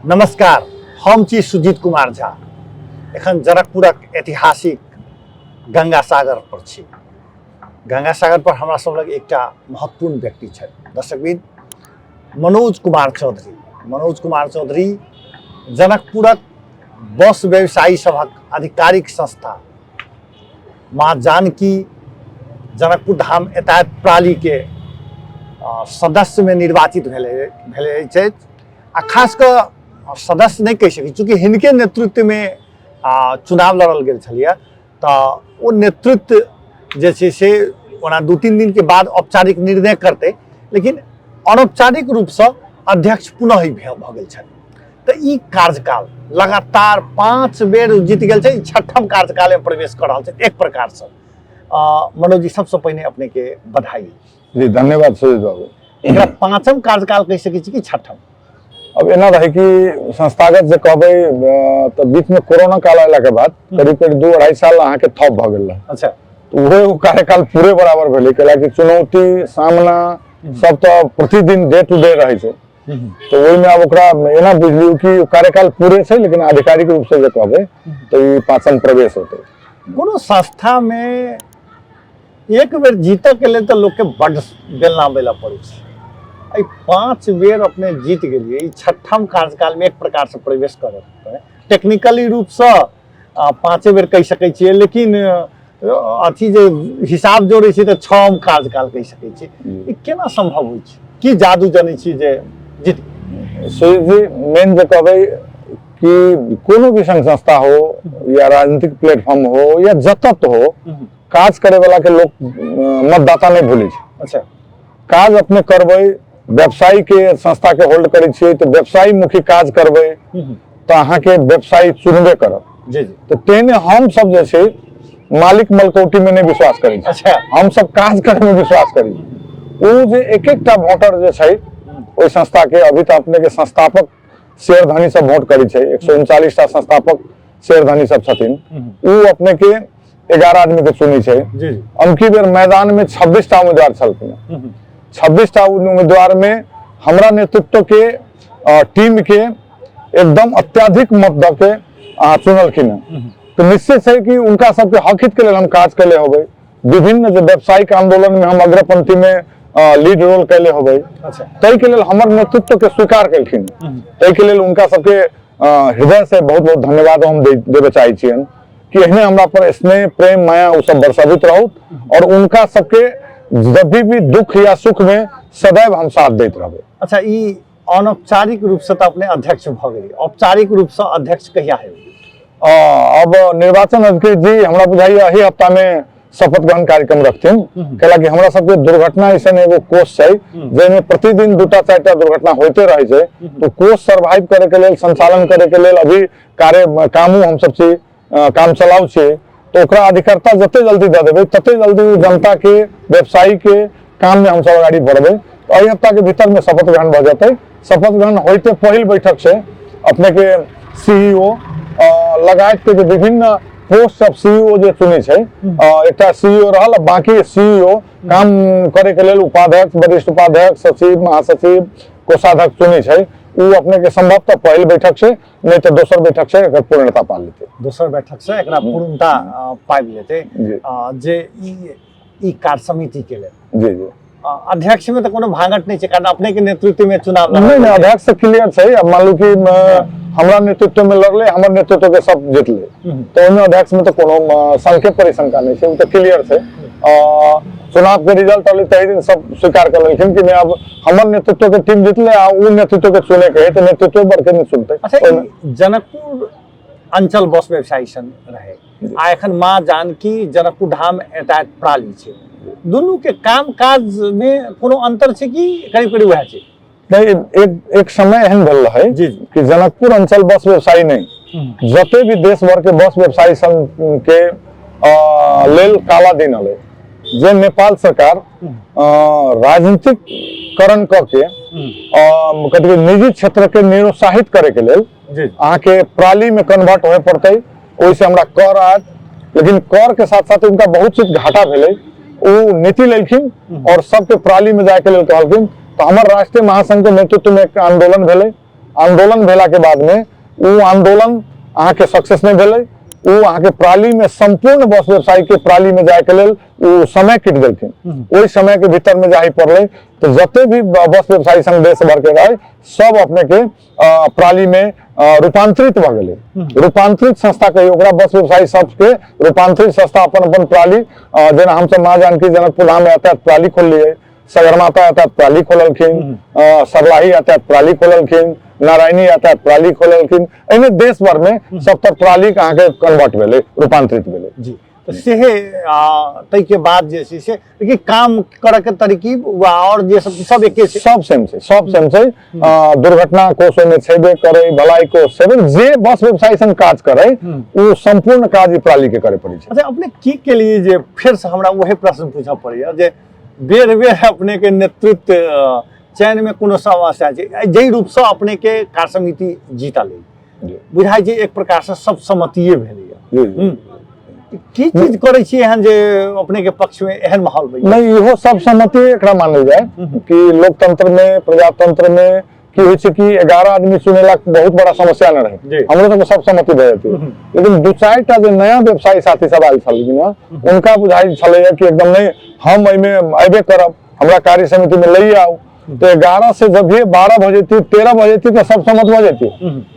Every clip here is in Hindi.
नमस्कार, हम छी सुजीत कुमार झा। एखन जनकपुरक ऐतिहासिक गंगा सागर पर छी। गंगा सागर पर हमरा सब लग एकटा महत्वपूर्ण व्यक्ति छथि। दर्शकबिन, मनोज कुमार चौधरी। मनोज कुमार चौधरी जनकपुरक बस व्यवसायी सभक आधिकारिक संस्था माँ जानकी जनकपुर धाम यातायात प्रणाली के सदस्य में निर्वाचित भेले छथि। आ खास कर सदस्य नहीं कह सकी, चूँकि हिनके नेतृत्व में चुनाव लड़ल गेल छलिए, तो वो नेतृत्व जे छै से ओना 2-3 दिन के बाद औपचारिक निर्णय करते, लेकिन अनौपचारिक रूप से अध्यक्ष पुनः ही भ गेल छथि। तो ई कार्यकाल लगातार 5 बेर जीत गेल छै, 6ठम कार्यकाल में प्रवेश कर रहल छै। एक प्रकार से मनोज जी, सबसे पहले अपने के बधाई। जी धन्यवाद सुजीत बाबू। एकरा 5म कार्यकाल कह सकै छी कि 6ठम? अब एना रहे कि संस्थागत जे कहबै तो बीच में कोरोना काल अयला के बाद करीब 2-2.5 साल अहाँ के थप भ गेल रहे। अच्छा, तो वो कार्यकाल पूरे बराबर भेलै, कि चुनौती सामना सब तो प्रतिदिन डे टू डे रहे छै। तो ओहि में अब ओकरा एना बुझलियो कि कार्यकाल पूरे छै, लेकिन आधिकारिक रूप से जे कहबै तो ई 5म प्रवेश होतै। कोनो संस्था में एक बेर जीतऽ के लेल तो लोग के बड़ बेलना बेला पड़े छै। 5 बेर अपने जीत गेलिए, 6ठम कार्यकाल में एक प्रकार से प्रवेश कर टेक्निकली रूप से 5 बेर कह सकै छियै, लेकिन अथी जे हिसाब जोड़े छै तो 6म कार्यकाल कह सकै छियै। ई केना संभव होइ छै? की जादू जनै छी जे जीत? सुजीत जी, मेन जे कहबै कि कोनो भी संघ संस्था हो या राजनीतिक प्लेटफॉर्म हो या जतत हो, काज करे वाला के लोग मतदाता नहीं भूले छै। अच्छा, काज अपने करबै, व्यवसायी के संस्था के होल्ड करे छियै तो व्यवसायी मुखी काज करबै तो अहाँ के व्यवसायी चुनबे करब। जी जी। तो तेने हम सब जे छै मालिक मलकौटी में नहीं विश्वास करै छी। अच्छा, हम सब काज करे में विश्वास करी। वो जे एक-एकटा वोटर जे छै ओई संस्था के, अभी तो अपने के संस्थापक शेयरधानी सब वोट करी छै, 139 टा संस्थापक शेयरधानी सब छथिन। वो अपने के 11 आदमी के चुनी छै। अमकी बेर मैदान में 26 टा उम्मीदवार छलखिन। 26 टा उम्मीदवार में हमरा नेतृत्व के टीम के एकदम अत्याधिक मत द के चुनलखिन। तो निश्चित है कि उनका सबके हक हित के लिए हम काज कैले होबै। विभिन्न जो व्यावसायिक आंदोलन में हम अग्रपंक्ति में लीड रोल कैले होबै। तै के लिए हमर नेतृत्व के स्वीकार केलखिन। तै के लिए उनका सबके हृदय से बहुत बहुत धन्यवाद हम देवे चाहे छियन कि एहने हमरा पर स्नेह प्रेम माया उ सब बरसावित रहत, और उनका सबके जब भी दुख या सुख में सदैव हम साथ देते रहबै। अच्छा, ई अनौपचारिक रूप से तो अपने अध्यक्ष भ गेली, औपचारिक रूप से अध्यक्ष कहिया है? अब निर्वाचन अधिकारी जी हमरा बुझाइए एही हफ्ता में शपथ ग्रहण कार्यक्रम रखथिन। कि हमरा सबके दुर्घटना ऐसा एगो कोष छै जेमे प्रतिदिन 2-4टा दुर्घटना होते रहे छै। तो कोष सर्वाइव करे के लेल, संचालन करे के लेल अभी कामू हम सब छी, काम चलाउ छै। तो ओकरा अधिकारता जते जल्दी दे देबै तते जल्दी जनता के, व्यवसायी के काम में हम सब आगाड़ी बढ़बै। तो एही हफ्ता के भीतर में शपथ ग्रहण भ जेतै। शपथ ग्रहण होते पहिल बैठक से अपने के सीईओ लगायत के विभिन्न पोस्ट सब सीईओ जे चुने छै, एकटा सीईओ रहल, बाकी सीईओ काम करे के लेल उपाध्यक्ष, वरिष्ठ उपाध्यक्ष, सचिव, महासचिव, कोषाध्यक्ष चुने छै। वो अपने के संभवतः पहिल बैठक से नहीं तो दोसर बैठक से एकर पूर्णता पा लेते। दोसर बैठक से एकरा पूर्णता पाबि लेते जे ई कार्य समिति के लेल। जी जी। अध्यक्ष में तो कोनो भागट नहीं छै, कारण अपने के नेतृत्व में चुनाव नहीं अध्यक्ष से क्लियर छै। अब मान लो कि हमरा नेतृत्व में लड़ले, हमर नेतृत्व के सब जीतले, तो ओमे अध्यक्ष में तो कोनो संख्या परिशंका नहीं छै, वो तो क्लियर छै। चुनाव के रिजल्ट अले तही दिन सब स्वीकार कर लेकिन कि अब हमर नेतृत्व के टीम जीतले आ उ नेतृत्व के चुने के है, तो नेतृत्व बरके नहीं सुनते। अच्छा, जनकपुर अंचल बस व्यवसायी संघ रहे आ एखन माँ जानकी जनकपुर धाम यातायात प्रणाली छै, दुनू के काम काज में कोनो अंतर छै कि करीब करीब वह छै? नहीं, एक समय एहन भेल रहे कि जनकपुर अंचल बस व्यवसायी नहीं, जते भी देश भर के बस व्यवसायी संघ के लेल काला दिन अले, जे नेपाल सरकार राजनीतिकरण करके कथी निजी क्षेत्र के निरुत्साहित करे के लेल अहाँ के प्रणाली में कन्वर्ट होए पड़ते। ओइसे हमरा कर आयत, लेकिन कर के साथ साथ उनका बहुत चीज घाटा भेले। वो नीति लेलखिन और सबके प्रणाली में जाए के लेल कहलखिन। तो हमार राष्ट्रीय महासंघ के नेतृत्व में एक आंदोलन भेले आंदोलन भेला के बाद में वो आंदोलन अहाँ के सक्सेस नहीं भेलै, वो अहाँ के प्राली में संपूर्ण बस व्यवसायी के प्राली में जाए के लेल वो समय किट देलखिन, वही समय के भीतर में जाही पड़ले। तो जते भी बस व्यवसायी संघ देश भर के रहे सब अपने के प्राली में रूपांतरित भ गेले। रूपांतरित संस्था कही ओकरा बस व्यवसायी सबके रूपांतरित संस्था अपन अपन प्राली, जेना हम सब माँ जानकी जनकपुर धाम में यातायात प्राली खोललिए, सगरमाथा यातायात प्राली खोललखिन, सरलाही यातायात प्राली खोललखिन, नारायणी यातायात प्राली खोललखिन। एने देश भर में सब तर प्राली के आगे कन्वर्ट भेले, रूपांतरित भेले। जी तो सेहे तै के बाद जे छै से लेकिन काम करे के तरीकी और जे सब एके छै, सब सेम छै, सब सेम छै। दुर्घटना कोष में छेबे करे, भलाई कोष छेबे, जे बस व्यवसायी संग काज करे वो संपूर्ण काज ई प्राली के करे पड़ी छै। अच्छा अपने की के लिए जे फिर से हमरा वही प्रश्न पूछा पड़ैया जे बेर बेर अपने के नेतृत्व चयन में कोनो समस्या छै, जई रूप से अपने के कार्य समिति जीता ले बुझाई जे एक प्रकार से सब सम्मतिये भेलैया। की चीज करे छी एहन जे अपने के पक्ष में एहन माहौल बन नहीं, इहो सब सहमति एकरा मानल जाए कि लोकतंत्र में, प्रजातंत्र में की होइ छै कि 11 आदमी चुनेला बहुत बड़ा समस्या न रहे, हमरो तो सब सहमति भए जेतै। लेकिन दू चारि टा जे नया व्यवसायी साथी सब आयल छलखिन उनका बुझाई छलैया कि एकदम नहीं हम एहिमे अयबे करब, हमरा कार्य समिति में लई आउ। तो 11 से जब ये 12 बजे थी, 13 बजे थी तो सब सहमत हो जाती।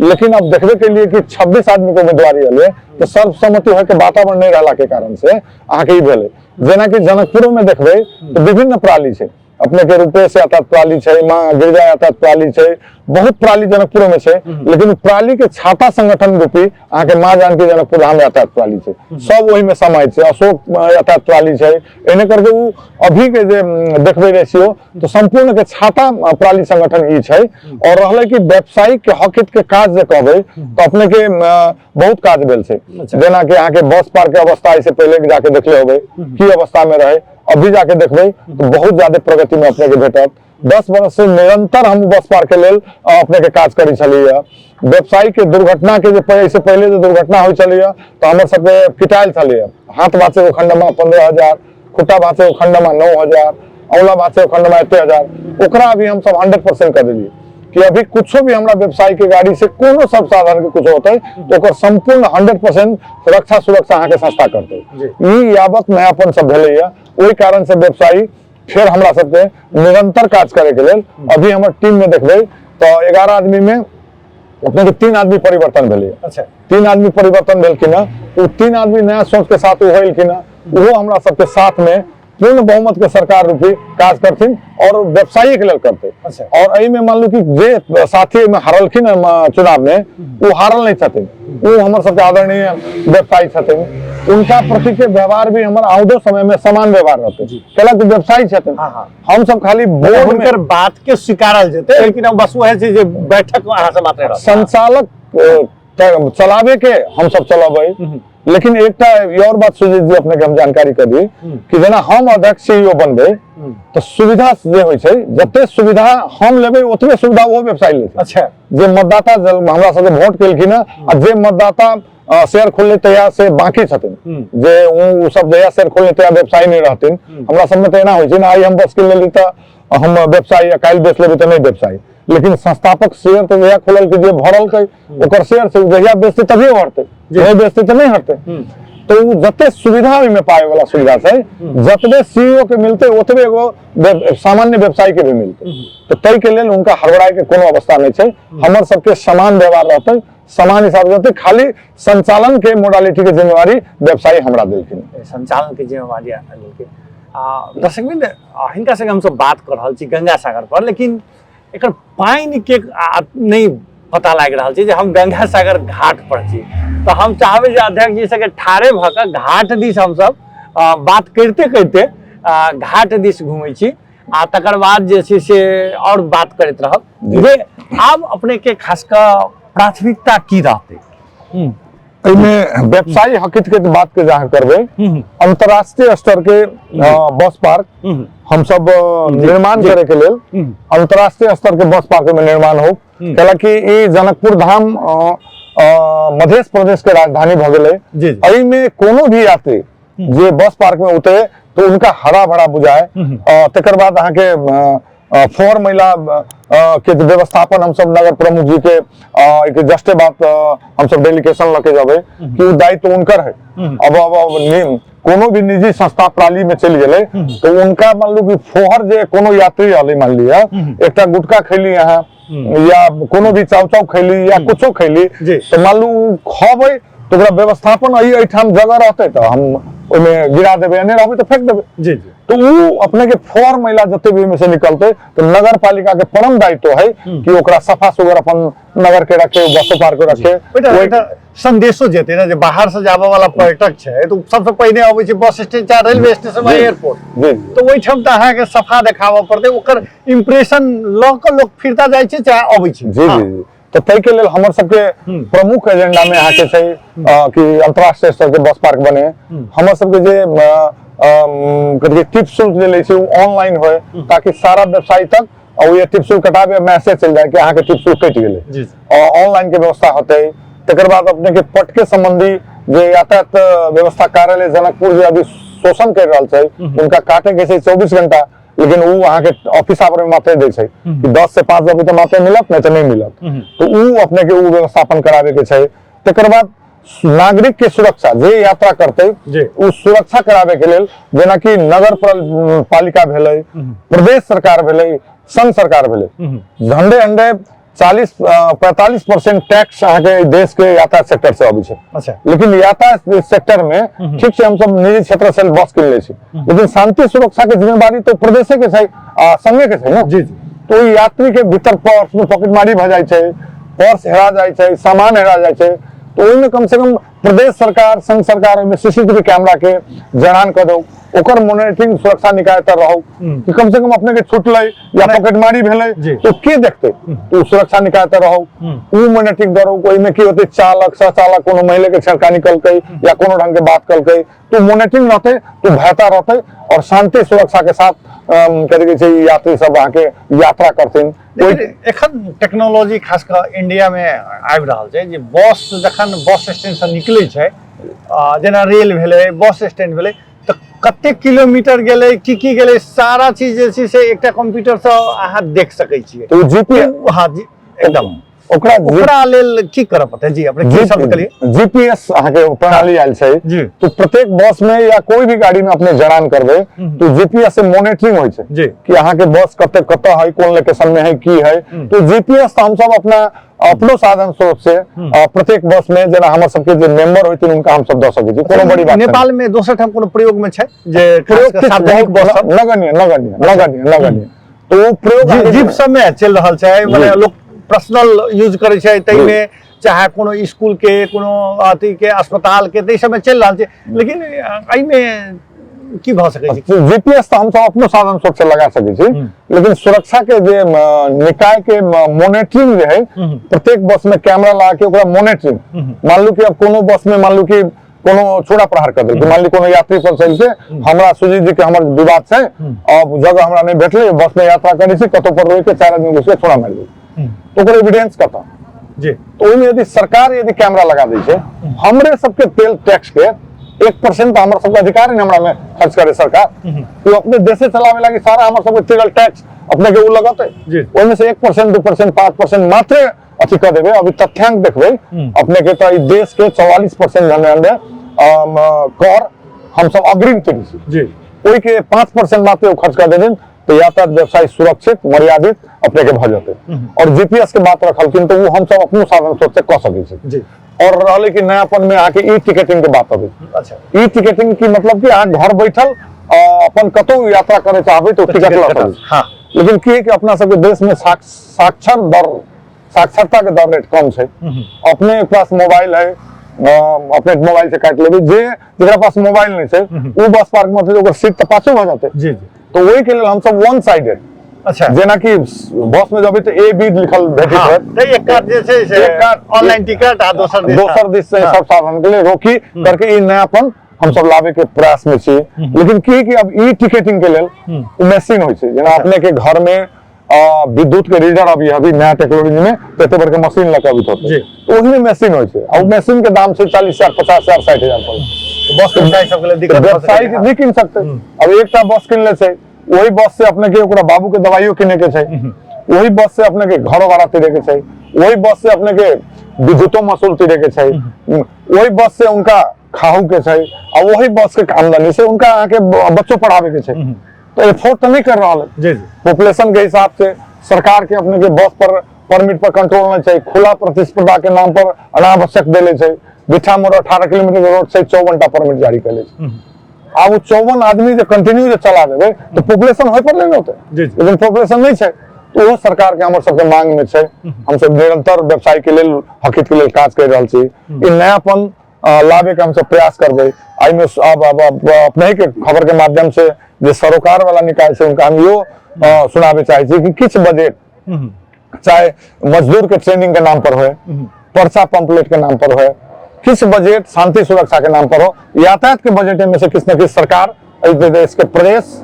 लेकिन अब देखने के लिए कि 26 आदमी को उम्मीदवारी हले तो सर्वसम्मति होय के वातावरण नहीं रहला के कारण से आके भेले। जेना कि जनकपुर में देखबे तो विभिन्न प्राली छै, अपने के रूपेश यातायात प्राली छै, माँ गिरिजा यातायात प्राली छै, बहुत प्राली जनकपुर में छै। लेकिन प्राली के छाता संगठन रूपी आके माँ जानकी जनकपुर धाम यातायात प्राली छै, सब वही में समाहित छै। अशोक यातायात प्राली छै, एने करके वो अभी के जे देखबे रेशियो तो संपूर्ण के छाता प्राली संगठन ई छै। और रहले कि व्यवसायिक के हक हित के काज जे कहबे तो अपने के बहुत काज भेल छै। जेना कि आके बस पार्क के अवस्था इससे पहले जाके देखले होबे की अवस्था में रहे, अभी जाके देखबे तो बहुत ज्यादा प्रगति में अपने के भेटत। 10 वर्ष से निरंतर हम बस पार्क के लेल अपने के काज करी छलिए। व्यवसायी के दुर्घटना के से पहले जो दुर्घटना हो चलिए तो हमारे सबके पिटाइल छलिए, हाथ बाँचे खंडमा 15,000, खुट्टा बाँचे खंडमा 9,000, औला बाँचे खंडमा 1,000, ओकरा अभी हम सब 100% कर दिलिए कि अभी कुछ भी हमरा व्यवसायी के गाड़ी से कोनो सब साधन के कुछ होते तो ओकर संपूर्ण 100% रक्षा सुरक्षा अहाँ के संस्था करते। ई यावत नयापन सब भेलैया, ओहि कारण से व्यवसायी फिर हमरा सबके निरंतर काज करे के लेल अभी हमर टीम में देखबे तो 11 आदमी में अपने के 3 आदमी परिवर्तन भेलै। अच्छा 3 आदमी परिवर्तन भेलखिन, वो 3 आदमी नया सोच के साथ होलखिन, वो हमरा सबके साथ में पूर्ण बहुमत के सरकार रूपी काज करथिन और व्यवसायी के लेल करते। अच्छा। और एहि में मान लो कि जे साथी में हारलखिन चुनाव में वो हारल नहीं छथिन, वो हमर सबके आदरणीय व्यवसायी छथिन, उनका प्रति के व्यवहार भी हमारा आउदो समय में समान व्यवहार रहते। कैला कि व्यवसायी छथिन, हम सब खाली बोर्ड में बात के स्वीकारल जेते, लेकिन अब बस वह छै जे बैठक अहाँ से मात्र रहत। संचालक चलावे के हम सब चलाबै। लेकिन एक और बात सुजीत जी अपने के हम जानकारी कर दी कि जेना हम अध्यक्ष CEO बनबे तो सुविधा जे होय छै, जते सुविधा हम लेबे ओतबे सुविधा वो व्यवसायी लेते। अच्छा जे मतदाता हमरा सबके वोट केलखिन आ जे मतदाता शेयर खोलने तैयार से बाकी छथिन, जे उ सब जया शेयर खोलने तैयार व्यवसायी नहीं रहथिन। हमरा सब में तो एना होय छै ना, आई हम बस के लेली त हम व्यवसायी या काल बेच लेबे त नहीं व्यवसायी। लेकिन संस्थापक शेयर तो जया खोलल के जे भरल के ओकर शेयर से जया बेचते तभी हटते, नहीं बेचते तो नहीं हटते। तो जते सुविधा में पाए वाला सुविधा से जतबे CEO के मिलते ओतबे एगो सामान्य व्यवसायी के भी मिलते। तो तय के लेल उनका हड़बड़ाई के कोनो अवस्था नहीं छै, हमर सबके समान व्यवहार रहते, समान हिसाब रहते। खाली संचालन के मोडालिटी के जिम्मेवारी व्यवसायी हमरा देलखिन, संचालन के जिम्मेवारी देलखिन। दर्शक बिंद हिनका से हम सब बात कर रहल छी गंगा सागर पर, लेकिन एकर पानी के नहीं पता लाग रहा है। हम गंगा सागर घाट पर छी तो हम चाहबे जे अध्यक्ष जी सके ठाढ़े भ के घाट दिस हम सब बात करते करते घाट दिस घूमे छी आ तकर बाद जे छै से और बात करते रहब जे आब अपने के खास का प्राथमिकता की रहते। में व्यवसायी हकित के बात के जहाँ करबे, अंतरराष्ट्रीय स्तर के बस पार्क हम सब निर्माण करे के लेल अंतरराष्ट्रीय स्तर के बस पार्क में निर्माण हो। हालांकि ये जनकपुर धाम मध्य प्रदेश के राजधानी भ गेले, एहि में कोनो भी यात्री जे बस पार्क में उतरे तो उनका हरा भरा बुझाए। तकर बाद अहाँ के फोहर मैला के व्यवस्थापन हम सब नगर प्रमुख जी के एक जस्टे बात हम सब डेलीगेशन लके जाबे कि वो दायित्व उनकर है। अब कोनो भी निजी संस्था प्रणाली में चल गए तो उनका मान लो कि फोहर जे कोनो यात्री आले मान लिया एक गुटखा खैली यहाँ या कोनो भी चाव चाव खैली या कुछो खैली तो मान लो खबे तो व्यवस्थापन अठाम जगह रहते तो हम ओमे गिरा देवे नहीं रहबे तो फेंक देवे जी तो वो अपने के फोर मैला जते भी में से निकलते तो नगर पालिका के परम दायित्व है कि ओकरा सफा सुगर अपन नगर के रखे बसो पार्क के रखे संदेशो जेते ना जे बाहर से जाबे वाला पर्यटक छे तो सबसे पहले आबै छै बस स्टैंड चाहे रेलवे स्टेशन या एयरपोर्ट तो ओइ ठम त अहाँ के सफा देखाबे पड़ते ओकर इंप्रेशन लोग फिरता जाय छै चाहे आबै छै जी जी तो तय के लेल हमर सबके प्रमुख एजेंडा में अहाँ के छै कि अंतरराष्ट्रीय स्तर के बस पार्क बने हमर सबके जे कथि टिप शुल्क जे लै छै ऑनलाइन होय ताकि सारा व्यवसायी तक और ये टिप शुल्क कटाबे मैसेज चल जाए कि अहाँ के टिप शुल्क कट गेले और ऑनलाइन के व्यवस्था होते तकर बाद अपने के पट के संबंधी जे यातायात व्यवस्था कार्यालय जनकपुर जे अभी शोषण कर रहा है उनका काटे के 24 घंटा लेकिन वो वहाँ के ऑफिस आवर में मात्र दे छै कि 10 से 5 बजे तो मात्र मिलत नहीं तो नहीं मिलत तो वो अपने के वो व्यवस्थापन करावे के छै तकर बाद नागरिक के सुरक्षा जे यात्रा करते उस सुरक्षा करावे के लेल जेना कि नगर पालिका भेलै प्रदेश सरकार भेलै संघ सरकार भेलै झंडे अंडे 40-45% टैक्स अहाँ के देश के यातायात सेक्टर से अबै छै अच्छा लेकिन यातायात सेक्टर में ठीक से हम सब निजी क्षेत्र से बस किन ले छी लेकिन शांति सुरक्षा के जिम्मेदारी तो प्रदेश के छै संघे के छै ना जी तो यात्री के भीतर पर्स में पॉकेटमारी भ जाय छै पर्स हेरा जाय छै सामान हेरा जाय छै तो ओइमे कम से कम प्रदेश सरकार संघ सरकार में सीसीटीवी कैमरा के जड़ान कर दो ओकर मॉनिटरिंग सुरक्षा निकाय तर रहो कि कम से कम अपने के छूटले या पॉकेटमारी भेले तो के देखते तो सुरक्षा निकाय तर रहो उ मॉनिटरिंग करो कोई में की होते चालक सहचालक कोनो महिला के छड़का निकलकै या कोनो ढंग के बात कलकै तो मॉनिटरिंग रहते तो बेहतर रहते और शांति सुरक्षा के साथ कहे छै यात्री सब आके यात्रा करथिन एखन टेक्नोलॉजी खास कर इंडिया में आबि रहल छै जे बस जखन बस स्टैंड से निकलै छै जेना रेल भेलै बस स्टैंड भेलै तो कते किलोमीटर गेलै की गेलै सारा चीज जे छै से एकटा कंप्यूटर से अहाँ देख सकै छियै तो जीपीएस हां जी एकदम ओकरा लेल की करब पड़तै जी अपने की सब कहलिए जीपीएस अहाँ के प्रणाली आयल छै तो प्रत्येक बस में या कोई भी गाड़ी में अपने जड़ान करबे तो जीपीएस से मॉनिटरिंग होय छै कि अहाँ के बस कते है कोन लोकेशन में है की है तो जीपीएस हम सब अपनो साधन स्रोत से प्रत्येक बस में जेना हमर सबके जे मेंबर होइतिन उनका हम सब द सकै छी कोनो बड़ी बात नेपाल में दोसर ठाम कोनो प्रयोग में छै जे सार्वजनिक बस नगण्य तो प्रयोग जीप सब में चल रहल छै माने लोग पर्सनल यूज करे छै तै में चाहे कोनो स्कूल के कोनो अथी के अस्पताल के तै सब में चल रहल छै लेकिन एहि में की भ सकै छै जीपीएस तो हम सब अपनो साधन स्रोत से लगा सकै छी लेकिन सुरक्षा के जे निकाय के मॉनिटरिंग जे है प्रत्येक बस में कैमरा लगा के ओकरा मॉनिटरिंग मान लो कि अब कोनो बस में मान लो कि कोनो छोड़ा प्रहार कर देलकै मान ली कोनो यात्री पर चल के हमरा सुजीत जी के हमर विवाद छै अब जगह हमरा नहीं भेटले बस में यात्रा करै छी कतो पर रोक के 4 आदमी घुस के छोड़ा मार दै तो ओकर एविडेंस कता जी तो ओइमे यदि सरकार यदि कैमरा लगा दै छै हमरे सबके तेल टैक्स के 1% हमर सबके अधिकार है हमरा में खर्च करे सरकार तो अपने देशे चलावे लागी सारा हमर सबके तेल टैक्स अपने के उ लगते ओइमे से 1% 2% 5% मात्र अथी कर देबे अभी तथ्यांक देखबे अपने के तो देश के 44% जनरल कर हम सब अग्रिम करी छी जी ओइ के 5% मात्र खर्च कर देथिन तो यातायात व्यवसाय सुरक्षित मर्यादित अपने के भ जते और जीपीएस के बात रखलखिन तो वो हम सब अपनो साधन स्रोत से क सकै छी जी और रहले कि नयापन में आके ई टिकटिंग के बात आबे अच्छा ई टिकटिंग की मतलब कि अहाँ घर बैठल अपन कतौ यात्रा करे चाहबे तो टिकट ला सकै हां लेकिन की है कि अपना सबके देश में साक्षरता के दर रेट कम छै अपने पास मोबाइल है अपने मोबाइल से काट लेबे जेकरा पास मोबाइल नहीं छै वो बस पार्क में तो ओकर सीट त पाछो भ जाते जी तो वही के लिए हम सब वन साइडेड अच्छा जेना कि बस में जब तो ए बी लिखल भेटै छै त एक कार्ड जे छै से ऑनलाइन टिकट आ दोसर दिस से सब साधन के लिए रोकी करके ई नयापन हम सब लावे के प्रयास में छी लेकिन की कि अब ई टिकटिंग के लेल मशीन होय छै जेना अपने के घर में विद्युत के रीडर अभी नया टेक्नोलॉजी में तेते बड़ के मशीन लगा अभी होते तो ओही में मशीन होय छै और मशीन के दाम छै 40,000 50,000 60,000 पर बस व्यवसायी सब के लिए दिक्कत व्यवसायी नहीं किन सकते अब एकटा बस किन ले छै वही बस से अपने के ओकरा बाबू के दवाइयों किने के छै, वही बस से अपने के घर भाड़ा तिरे के छै, वही बस से अपने के विद्युतो मसूल तिरे के छै, वही बस से उनका खाहू के छै, और वही बस के आमदनी से उनका आके बच्चों पढ़ावे के छै। तो एफोर्ड तो नहीं कर रहा है पॉपुलेशन के हिसाब से। सरकार के अपने के बस पर परमिट पर कंट्रोल नहीं चाहिए, खुला प्रतिस्पर्धा के नाम पर अनावश्यक देले छै। बिठा मोड़ 18 किलोमीटर रोड से 54टा परमिट जारी कर ले। अब वो 54 आदमी जो कंटिन्यू जो चला देवे तो पॉपुलेशन होय पर नहीं होते, लेकिन पॉपुलेशन नहीं है तो वो सरकार के हमर सबके मांग में है। हम सब निरंतर व्यवसाय के लिए हकित के लिए काज कर रहा छी। ई नयापन लावे के हम सब प्रयास करबे। आई में अब अपने ही के खबर के माध्यम से जो सरोकार वाला निकाय से उनका हम यो सुनावे चाहे छी कि किछ बजट चाहे मजदूर के ट्रेनिंग के नाम पर हो, पर्चा पंपलेट के नाम पर हो, किस बजट शांति सुरक्षा के नाम पर हो, यातायात के बजट में से किस न किस सरकार देश के प्रदेश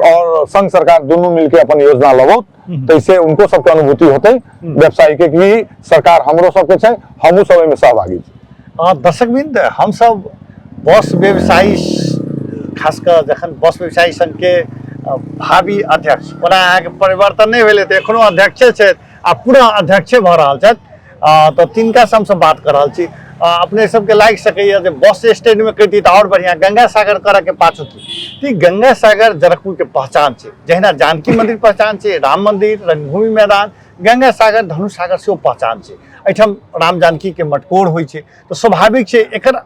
और संघ सरकार दोनों मिलकर अपन योजना लगो, तो इससे उनको सबके अनुभूति होते व्यवसायी के कि सरकार हमरो सबके छै, हमू सब में सहभागी। दर्शक बिंद, हम सब बस व्यवसायी खासकर जखन बस व्यवसायी संघ के भावी अध्यक्ष ओना अहाँके परिवर्तन नहीं भेलै तऽ एखनो अध्यक्षे छै आ पूरा अध्यक्षे भऽ रहल छथि, तो तिनका से हमसब बात कर रहल छी। अपने सबके लागि सकैए जे बस स्टैंड में कहिती तऽ और बढ़िया गंगा सागर करऽ के पाछू की गंगा सागर जनकपुर के पहचान छै। जहिना जानकी मंदिर पहचान छै, राम मंदिर, रंगभूमि मैदान, गंगा सागर धनु सागर से पहचान छै। एहिठाम राम जानकी के मटकोर होइ छै, तो स्वाभाविक छै एकर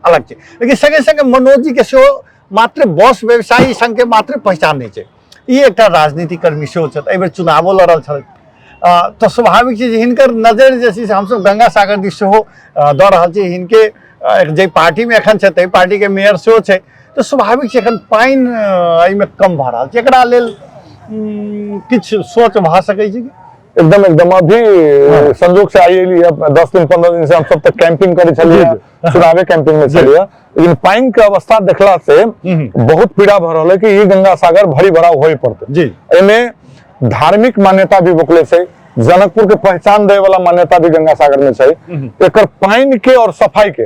अलग छै। लेकिन संगे संगे मनोज जी के सेहो मात्र बस व्यवसायी संघ के मात्र पहचान नहीं है, ये एक राजनीतिक कर्मी सेहो छथि, एहि बेर चुनावो लड़ल छथि, तो स्वाभाविक छै जे हिनकर नजर जे छै से हमसब गंगा सागर दिस सेहो दऽ रहल छी। हिनके जे पार्टी में एखन छथि ताहि पार्टी के मेयर सेहो छै, तो स्वाभाविक छै एखन पानि एहिमे कम भऽ रहल छै, एकरा लेल किछु सोच भऽ सकै छै। एकदम एकदम अभी संजोग से आई 10 दिन 15 दिन से हम सब तक कैंपिंग करे चलिए, चुनावे कैंपिंग में चलिए, लेकिन पानी के अवस्था देखला से बहुत पीड़ा भर रहा है कि ये गंगा सागर भरी भरा हो पड़ते। इनमें धार्मिक मान्यता भी बोकले से, जनकपुर के पहचान दे वाला मान्यता भी गंगा सागर में है। एक पानी के और सफाई के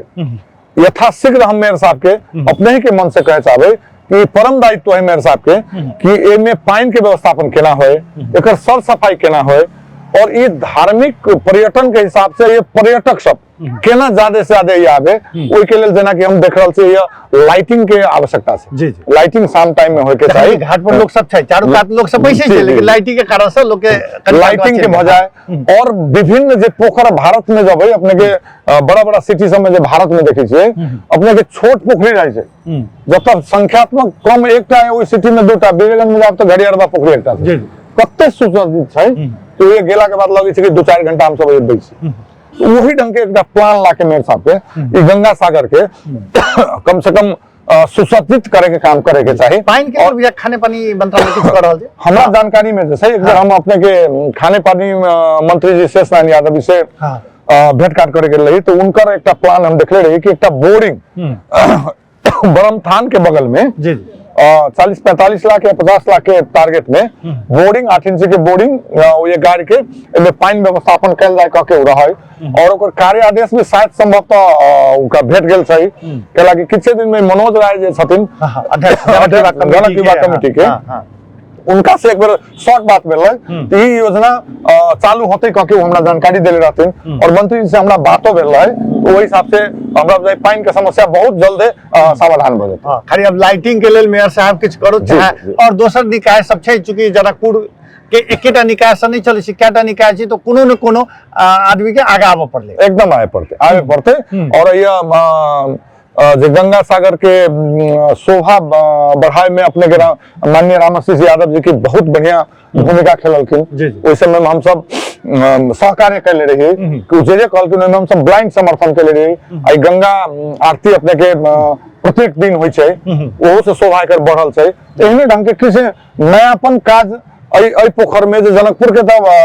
यथाशीघ्र हम मेयर साहब के अपने ही के मन से कहे चाहे कि परम दायित्व है मेयर साहब के कि एमे पानी के व्यवस्थापन केना होए, एकर सर सफाई केना होए, और ये धार्मिक पर्यटन के हिसाब से ये पर्यटक सब केना ज्यादा से ज्यादा ये आवे, ओई के लेल जेना कि हम देख रहल छी ये लाइटिंग के आवश्यकता से। लाइटिंग शाम टाइम में होय के चाहिए। घाट पर लोग सब छै, चारों कात लोग सब बैसे छै, लेकिन लाइटिंग के कारण से लोग के लाइटिंग के बजाय और विभिन्न जे पोखर भारत में जब अपने के बड़ा बड़ा सिटी सब में जे भारत में देखे छियै अपने के छोट पोखरी रहे छै, जब तक संख्यात्मक कम एकटा है ओई सिटी में दूटा, विवेकानंद में जाब तो घड़ियारबा पोखरी एकटा छै, कते सुसज्जित छै। तो ये गेला के बाद लगे छै कि 2-4 घंटा हम सब बैसी। वही ढंग के एक प्लान ला के मेरे साथ पे गंगा सागर के कम से कम सुसज्जित करे के काम करे के चाहिए। पानी के और खाने पानी मंत्रालय कुछ कर रहल छै हमरा जानकारी में जैसे एक बार हम अपने के खाने पानी मंत्री जी शेष नारायण यादव जी से भेंट घाट करे के रही, तो उनकर एक प्लान हम देखले रही कि एक बोरिंग ब्रह्मथान के बगल में 40-45 लाख या 50 लाख के टारगेट में बोरिंग 8 इंच के बोरिंग ये गाड़ी के पानी व्यवस्थापन कल जाए कह के रहा है। और ओकर कार्य आदेश भी शायद संभवतः उनका भेट गेल छै, कैला कि किछे दिन में मनोज राय जे छथिन अध्यक्ष जनक युवा कमेटी के, उनका से एक बार शॉर्ट बात मिल तो ये योजना चालू होते कह के हमरा जानकारी देले रहथिन, और मंत्री जी से हमरा बातो भेल है, तो वही हिसाब से हमरा पानी के समस्या बहुत जल्द समाधान भ जेतै। खाली अब लाइटिंग के लेल मेयर साहब किछ करू चाहे और दोसर निकाय सब छै, चूंकि जनकपुर के एकेटा निकाय से नहीं चले छै, कएटा निकाय छै, तो कोनो न कोनो आदमी के आगे आबे पड़ले, एकदम आगे पड़ते। और ये जो गंगा सागर के शोभा बढ़ाए में अपने के माननीय रामाशीष यादव जी की बहुत बढ़िया भूमिका खेललखिन। उस समय में हम सब सहकार्य कैले रही कि जे कहलखिन हम सब ब्लाइंड समर्थन कैले रही। गंगा आरती अपने के प्रत्येक दिन होइ छै, ओहो से शोभा कर बढ़ल छै। एहने ढंग के किसी नयापन काज पोखर में जो जनकपुर के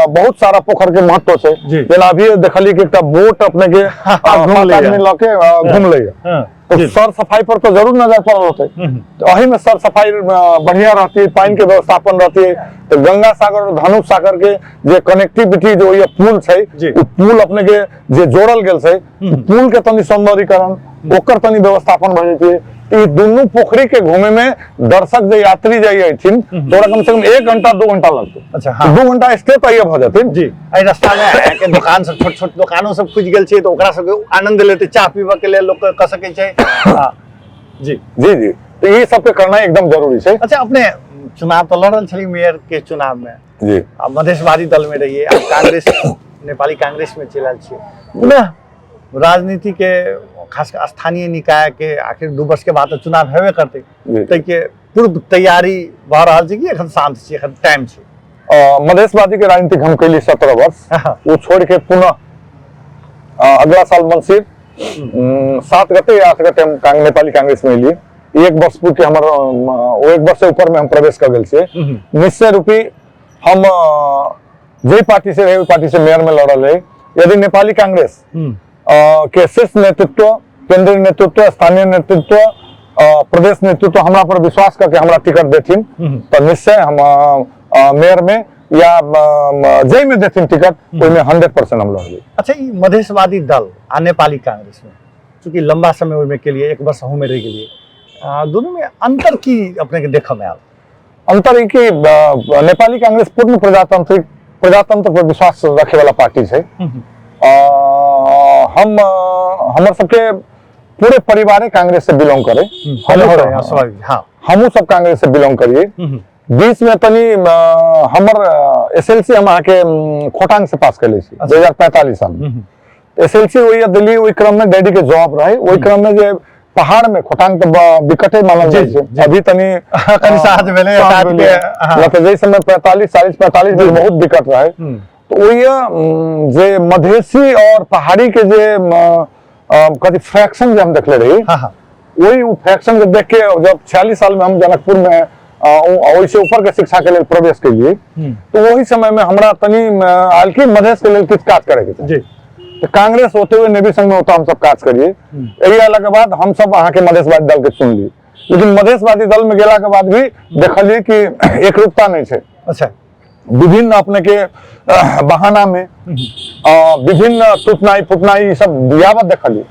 बहुत सारा पोखर के महत्व छै, जेना अभी देखली कि एकटा बोट अपने के लके घूम ले, तो सर सफाई पर तो जरूर नजर पड़ल होते, तो अही में सर सफाई बढ़िया रहती है, पानी के व्यवस्थापन रहती है, तो गंगा सागर और धनु सागर के जे कनेक्टिविटी जो ये पुल छै, पुल अपने के जे जोड़ल गेल छै, पुल के तनी सौंदर्यीकरण ओकर तनी व्यवस्थापन भ जेतै, तो दोनों पोखरी के घूमे में दर्शक जो यात्री जाइए थोड़ा कम से कम 1 घंटा 2 घंटा लगते। अच्छा हाँ 2 घंटा स्टे तय भ जाते जी। एहि रास्ता में के दुकान सब छोट छोट दुकानों सब खुज गेल छै, तो ओकरा सबके आनंद लेते चाह पीबे के लिए लोग कह सकै छै। हाँ जी जी जी, तो ये सब पे करना एकदम जरूरी है। अच्छा, अपने चुनाव तो लड़ल छली मेयर के चुनाव में जी, अब मधेशवादी दल में रहिए, अब कांग्रेस नेपाली कांग्रेस में चलल छियै, पुनः राजनीति के खास कर स्थानीय निकाय के आखिर 2 वर्ष के बाद तो चुनाव हेबे करते, तै के पूर्व तैयारी भ रहल छै कि एखन शांत छै, एखन टाइम छै? मधेशवादी के राजनीति हम कैली 17 वर्ष, वो छोड़ के पुनः अगला साल मंसिर 7 गते या 8 गते हम नेपाली कांग्रेस में एलिए। 1 वर्ष पूर्व के वो 1 वर्ष से ऊपर में हम प्रवेश कर गए। निश्चय रूपी हम जे पार्टी से रहे, पार्टी से मेयर में लड़ल है। यदि नेपाली कांग्रेस के शीर्ष नेतृत्व, केंद्रीय नेतृत्व, स्थानीय नेतृत्व, प्रदेश नेतृत्व हमरा पर विश्वास करके हमरा टिकट देथिन, तो निश्चय हम मेयर में या जय में देथिन टिकट, उसमें 100% हम लड़ेंगे। अच्छा, ये मधेशवादी दल आ नेपाली कांग्रेस में चूंकि लंबा समय में के लिए 1 वर्ष हम में रह गए, दोनों में अंतर की अपने के देख में आल? अंतर कि नेपाली कांग्रेस पूर्ण प्रजातंत्र पर विश्वास रखे वाला पार्टी है। हम सबके पूरे परिवार कांग्रेस से बिलोंग करे, हम सब कांग्रेस से बिलोंग करिए। बीच में तनी हमर SLC हम आके खोटांग से पास कर 2045 साल में SLC वही दिल्ली, वही क्रम में डैडी के जॉब रहे, वही क्रम में जो पहाड़ में खोटांग तो विकटे मानल जाए छै। अभी तनी साथ में जैसे समय 45 में बहुत दिक्कत रहे, तो वही जे मधेसी और पहाड़ी के जे कभी फ्रैक्शन जो हम देख ले रही, वही वो फ्रैक्शन देख के जब 46 साल में हम जनकपुर में वैसे ऊपर के शिक्षा के लिए प्रवेश के लिए, तो वही समय में हमरा तनी आलकी मधेश के लिए किस काज करे के, तो कांग्रेस होते हुए नेवी संघ में होता हम सब काज करिए। यही अलग के बाद हम सब वहाँ के मधेशवादी दल के चुन लिए, लेकिन मधेशवादी दल में गेला के बाद भी देखलिए कि एक रूपता नहीं है। अच्छा, विभिन्न अपने के बहाना में विभिन्न टूटनाई फुटनाई सब यावत देखलिए,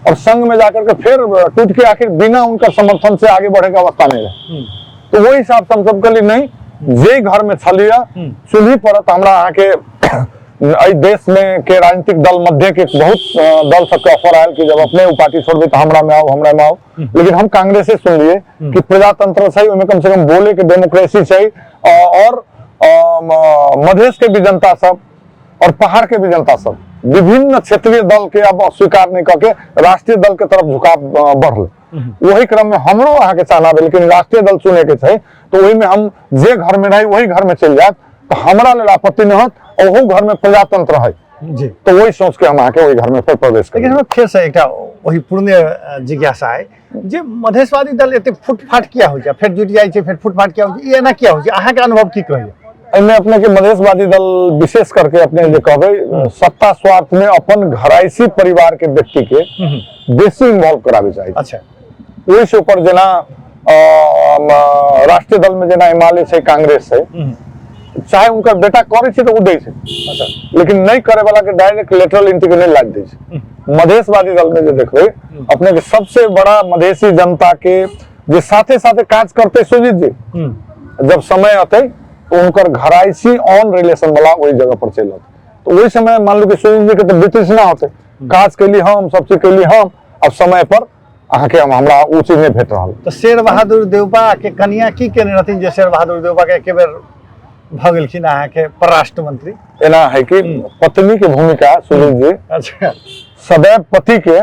और संघ में जाकर के फिर टूट के आखिर बिना उनका समर्थन से आगे बढ़े का अवस्था नहीं रहे। तो वही हिसाब से हम सब कली नहीं, जे घर में छलिया चूल्ही पर हमरा आके देश में के राजनीतिक दल मध्य के बहुत दल सबके ऑफर आयल कि जब अपने पार्टी छोड़ तो हमरा में आओ, लेकिन हम कांग्रेस से सुन लिए कि प्रजातंत्र सही, उनमें कम से कम बोले के डेमोक्रेसी चाहिए, और मधेश के भी जनता सब और पहाड़ के भी जनता सब विभिन्न क्षेत्रीय दल के अब स्वीकार नहीं करके राष्ट्रीय दल के तरफ झुकाव बढ़ल। वही क्रम में हमरो अहाँ के चाहना है, लेकिन राष्ट्रीय दल चुने के चाहिए, तो वही में हम जे घर में रही वही घर में चल जाए, तो हमरा लेल आपत्ति नहीं होत, और वो घर में प्रजातंत्र है जी, तो वही सोच के हम आके वही घर में फिर प्रवेश करें। लेकिन फिर से एक वही पूर्ण जिज्ञासा है जे मधेशवादी दल एते फुटफाट किया हो जाए, फिर जुट जाए फिर फुटफाट किया हो जाए, ये ना किया हो जाए, अहाँ के अनुभव की कहिए? इनमें अपने के मधेशवादी दल विशेष करके अपने जो कहबे सत्ता स्वार्थ में अपन घराइसी परिवार के व्यक्ति के बेसी इन्वॉल्व करावे चाहिए। अच्छा, वही से ऊपर जना राष्ट्रीय दल में जना हिमालय से कांग्रेस है, चाहे उनका बेटा करे तो वो दे, अच्छा, लेकिन नहीं करे वाला के डायरेक्ट लेटरल एंट्री नहीं लाग दे। मधेशवादी दल में जो देखो अपने के सबसे बड़ा मधेसी जनता के जो साथे साथे काज करते सुजीत जी, जब समय आते तो उनकर घराइसी ऑन रिलेशन वाला वही जगह पर चल, तो वही समय मान लो कि सुजीत जी के तो ब्रिटिश ना होते, काज के लिए हम सब चीज के लिए हम, अब समय पर आके हम हमरा वो चीज नहीं भेट रहा। तो शेर बहादुर देवबा के कन्या की केने रहथिन जे शेर बहादुर देवबा के एके बेर भ गेलखिन अहाँ के परराष्ट्र मंत्री? एना है कि पत्नी के भूमिका सुनील जी, अच्छा, सदैव पति के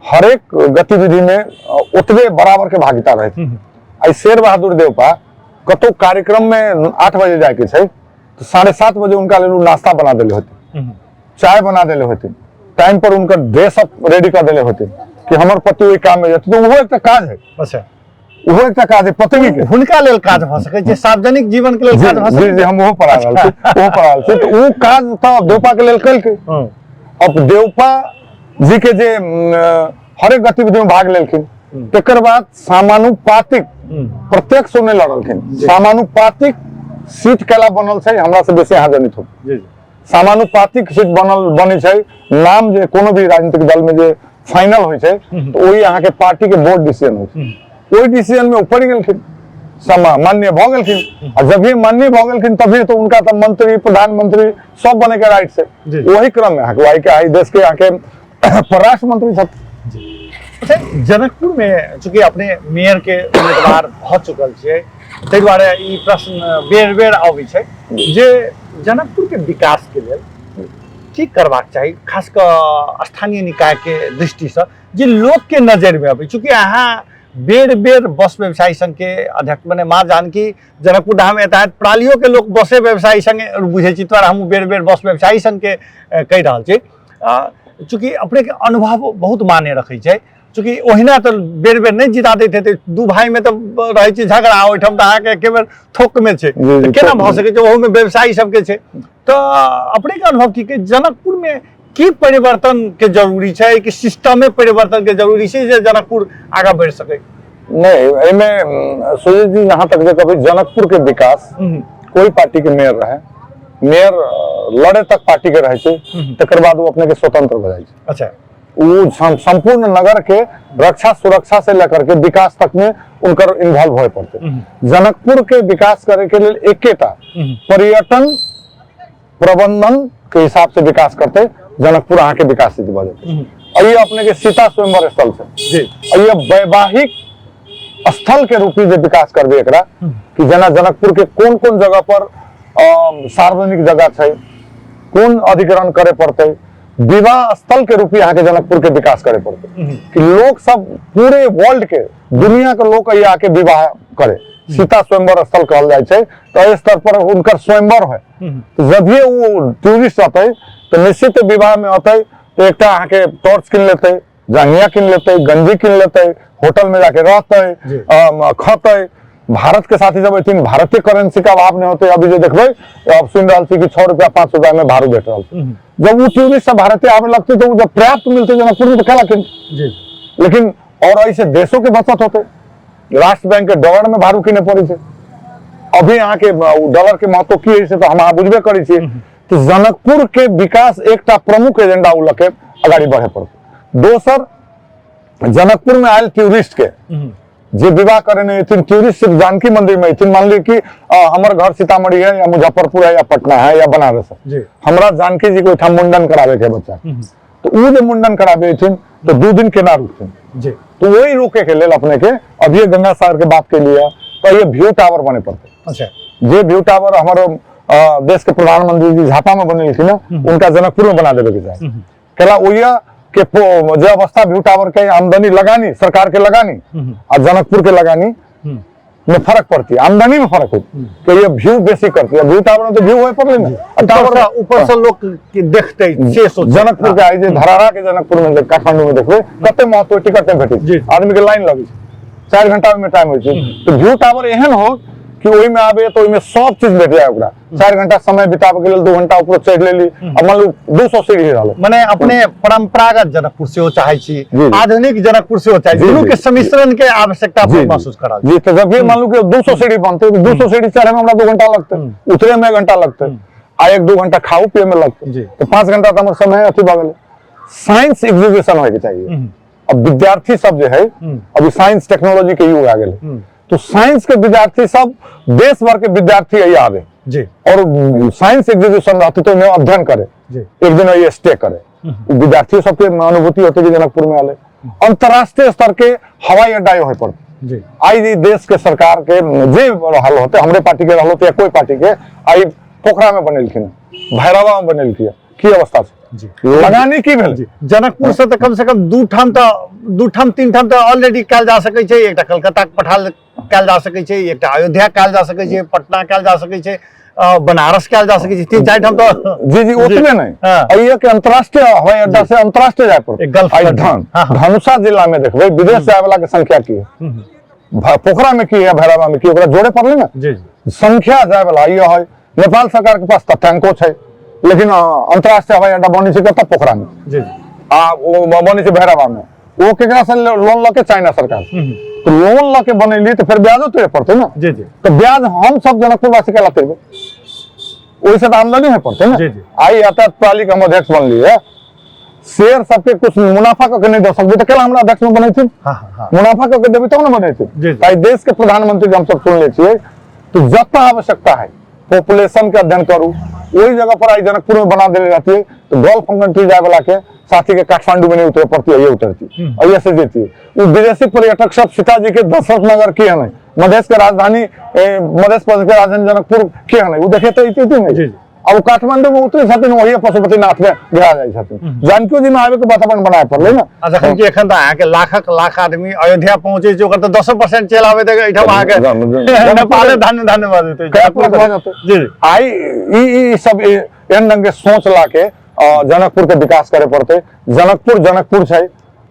हर एक गतिविधि में उतने बराबर के भागीदार रहे थे। आई शेर बहादुर देवबा कतो कार्यक्रम में 8 बजे जाके छै, तो 7:30 बजे उनका लेलू नाश्ता बना देले होते, चाय बना देले होते, टाइम पर उनका ड्रेस अप रेडी कर देले होते कि हमर पति वही काम में जाते, तो वो एक काज है। अच्छा, वो एक काज है पत्नी के, हुनका लेल काज भ सके छै, सार्वजनिक जीवन के लेल काज भ सके। जी हम वो पढ़ा रहल छी, वो पढ़ा रहल छी, तो वो काज तो देवपा के लेल कल के। अब देवपा जी के जे हर एक गतिविधि में भाग लेलखिन, तकर बाद समानुपातिक प्रत्यक्ष नहीं लड़लखिन, समानुपातिक सीट केला बनल छै, हमरा से बेसी अहाँ जनित हो। समानुपातिक सीट बनल बनी छै, नाम जे कोनो भी राजनीतिक दल में जे फाइनल होइ छै तो वही अहाँ के पार्टी के बोर्ड डिसीजन होइ छै। ओहि डिसीजन में ऊपर गेलखिन, मान्य भ गेलखिन, और जब ये मान्य भ गेलखिन तभी तो उनका तो मंत्री प्रधानमंत्री सब बने के राइट से। वही क्रम में अहाँ देश के अहाँ परराष्ट्र मंत्री छथिन। अच्छा, जनकपुर में चूंकि अपने मेयर के उम्मीदवार भ चुकल छियै, ताहि दुआरे ई प्रश्न बेर बेर आबै छै जे जनकपुर के विकास के लेल की करबाक चाही, खास कऽ स्थानीय निकाय के दृष्टि से जे लोक के नजर में अबै। चूंकि अहाँ बेर बेर बस व्यवसायी संघ के अध्यक्ष मने माँ जानकी जनकपुर धाम एतहत प्रालियो के लोग बसे व्यवसायी संगे बुझे छी, तोरा हम बेर बेर बस व्यवसायी संघ के कहि रहल छी। चूंकि अपने के अनुभव बहुत माने रखै छै, चूंकि ओहिना तो बेर बेर नहीं जिता देते हेतै, दू भाई में तो रहे छै झगड़ा, ओहिठाम तो अहाँ के एके बेर थोक में छै, केना भ सकै छै, ओहो में व्यवसायी सबके छै। तो अपने के अनुभव की जनकपुर में की परिवर्तन के जरूरी है कि सिस्टम में परिवर्तन के जरूरी है जे जनकपुर आगे बढ़ सके? नहीं, में सुजीत जी यहाँ तक जे कभी जनकपुर के विकास कोई पार्टी के मेयर रहे, मेयर लड़े तक पार्टी के रहे छै, तकर बाद वो अपने के स्वतंत्र हो जाए। अच्छा, वो संपूर्ण नगर के रक्षा सुरक्षा से लेकर के विकास तक में उनकर इन्वॉल्व होए पड़ते। जनकपुर के विकास करे के लिए एकेटा पर्यटन प्रबंधन के हिसाब से विकास करते जनकपुर अहाँ के विकासित भ जेतै। ये अपने के सीता स्वयंवर स्थल से ये वैवाहिक स्थल के रूप में विकास करबे एकरा कि जना जनकपुर के कौन कौन जगह पर सार्वजनिक जगह छै, कौन अधिग्रहण करे पड़ते, विवाह स्थल के रूप में यहाँ के जनकपुर के विकास करे पड़ते कि लोग सब पूरे वर्ल्ड के दुनिया के लोग यहाँ के विवाह करे। सीता स्वयंवर स्थल कहल जाए छै, तो इस स्तर पर उनकर स्वयंवर है। तो जब ये वो टूरिस्ट आते तो निश्चित विवाह में आते तो एक अहाँ के टॉर्च किन लेते, जांगिया किन लेते, गंजी किन लेते, होटल में जाके रहते, खते। भारत के साथ ही जब इतनी भारतीय करेंसी का अभाव नहीं होते, अभी जो देखबे अब सुन रहा थी कि 6 रुपया 5 रुपया में भारू बैठ रहा, जब वो टूरिस्ट सब भारतीय आवे लगते तो जब पर्याप्त मिलते जनकपुर में तो क्या लगते। लेकिन और ऐसे देशों के बचत होते, राष्ट्र बैंक के डॉलर में भारू किने पड़ी थे, अभी यहाँ के डॉलर के महत्व की है से तो हम बुझबे करी छी। तो जनकपुर के विकास एक प्रमुख एजेंडा उ लके आगाड़ी बढ़े पड़ते। दोसर, जनकपुर में आयल टूरिस्ट के जे विवाह करे नहीं थी, टूरिस्ट सिर्फ जानकी मंदिर में थी, मान ली कि हमारे घर सीतामढ़ी है या मुजफ्फरपुर है या पटना है या बनारस है, हमारा जानकी जी को मुंडन करावे के बच्चा, तो वो जो मुंडन करावे थी तो 2 दिन के ना रुकते, तो वही रुके के लिए अपने के अभी गंगा सागर के बात के लिए तो ये व्यू टावर बने पड़ते। अच्छा, ये व्यू टावर हमारे देश के प्रधानमंत्री जी झापा में बने थी ना, उनका जनकपुर में बना देवे के चाहे केला ओया के जो अवस्था व्यू टावर के आमदनी लगानी सरकार के लगानी और जनकपुर के लगानी में फर्क पड़ती है, आमदनी में फर्क होती है कि ये व्यू बेसी करती है। व्यू टावर में तो व्यू हो पड़े ना, टावर ऊपर से लोग देखते जनकपुर के आई धरारा के जनकपुर में काठमांडू में देखबे कते महत्व टिकट में भेटे, आदमी के लाइन लगे 4 घंटा में टाइम हो। तो व्यू टावर एहन हो कि वही में आवे तो में सब चीज भेट जाए, 4 घंटा समय बितावे के लिए 2 घंटा ऊपर चढ़ लेली, मान लो 200 सीढ़ी रहल। माने अपने परंपरागत जनकपुर से हो चाहे छी, आधुनिक जनकपुर से हो चाहे, दोनों के सम्मिश्रण के आवश्यकता महसूस करा जी। तो जब ये मान लो कि 200 सीढ़ी बनते, 200 सीढ़ी चढ़े में हमरा 2 घंटा लगते, उतरे में 1 घंटा लगते, आ 1-2 घंटा खाओ पिए में लगते, तो 5 घंटा तो हमारे समय अति बगल। साइंस एग्जीबिशन होके चाहिए। अब विद्यार्थी सब जो है अभी साइंस टेक्नोलॉजी के युग आ गए, तो साइंस के विद्यार्थी सब देश भर के विद्यार्थी यही आवे जी, और साइंस एग्जीबिशन रहते तो अध्ययन करे जी, एक दिन ये स्टे करे। विद्यार्थियों सबके अनुभूति होती है जनकपुर में आले। अंतरराष्ट्रीय स्तर के हवाई अड्डा हो पड़ते, आई देश के सरकार के जे हल होते, हमरे पार्टी के हल होते या कोई पार्टी के, आई पोखरा में बनेलखिन, भैरवा में बनेलखिन, की अवस्था लगानी की भेल। जनकपुर से तो कम 2 ठाम 3 ठाम तो ऑलरेडी कल जा सके छे, एकटा कलकत्ता पठाल कल जा सके छे, एकटा अयोध्या कल जा सके छे, पटना कल जा सके छे, बनारस कल जा सके छे, 3-4 ठाम तो जी उतने नहीं। ये के अंतरराष्ट्रीय हवाई अड्डा से अंतरराष्ट्रीय जाए पर धनुषा जिला में देखबे विदेश से आवे वाला के संख्या की है, पोखरा में की है, भैरवा में की, ओकरा जोड़े पड़ले ना संख्या जाए वाला ये है। नेपाल सरकार के पास तथ्यांको है, लेकिन अंतरराष्ट्रीय हवाई अड्डा बनी से कत पोखरा में वो बनी से भैरवा में, वो केकरा से लोन लके चाइना सरकार, तो लोन लके बनेली तो फिर ब्याजो तो पड़ते ना जी जी, तो ब्याज हम सब जनकपुर वासी के लाते वही से आमदनी है पड़ते ना। आई यातायात प्रणाली के हम अध्यक्ष बनली है, शेयर सबके कुछ मुनाफा करके नहीं दे सकते, तो केला हमरा अध्यक्ष में बने थे। हाँ हाँ मुनाफा करके देवे तब ना बने थे। जी, जी। ताकि देश के प्रधानमंत्री हम सब सुन ले छिए, तो जितना आवश्यकता है पॉपुलेशन के अध्ययन करू, वही जगह पर आई जनकपुर में बना देने रहती है, तो गोल्फ कंट्री जाए वाला के साथी के काठमांडू में नहीं उतरे पड़ती है, ये उतरती और ये से देती है। वो विदेशी पर्यटक सब सीताजी के दशरथ नगर के है, मध्य के राजधानी मध्य प्रदेश के राजधानी जनकपुर के है, वो देखे तो इतनी नहीं। अब वो काठमांडू में उतरे छथिन, वही पशुपतिनाथ में बिहार जाए छथिन। जानकी जी में आवे के वातावरण बनाए पड़ले ना। जखन कि एखन त अहाँके लाख आदमी अयोध्या पहुंचे छै, ओकर त 10% चलि आबै त एठाम अहाँके नेपाले धन्यवाद देतै। जी आई ई सब एहन ढंग के सोच ला के जनकपुर के विकास करे पड़ते। जनकपुर छै,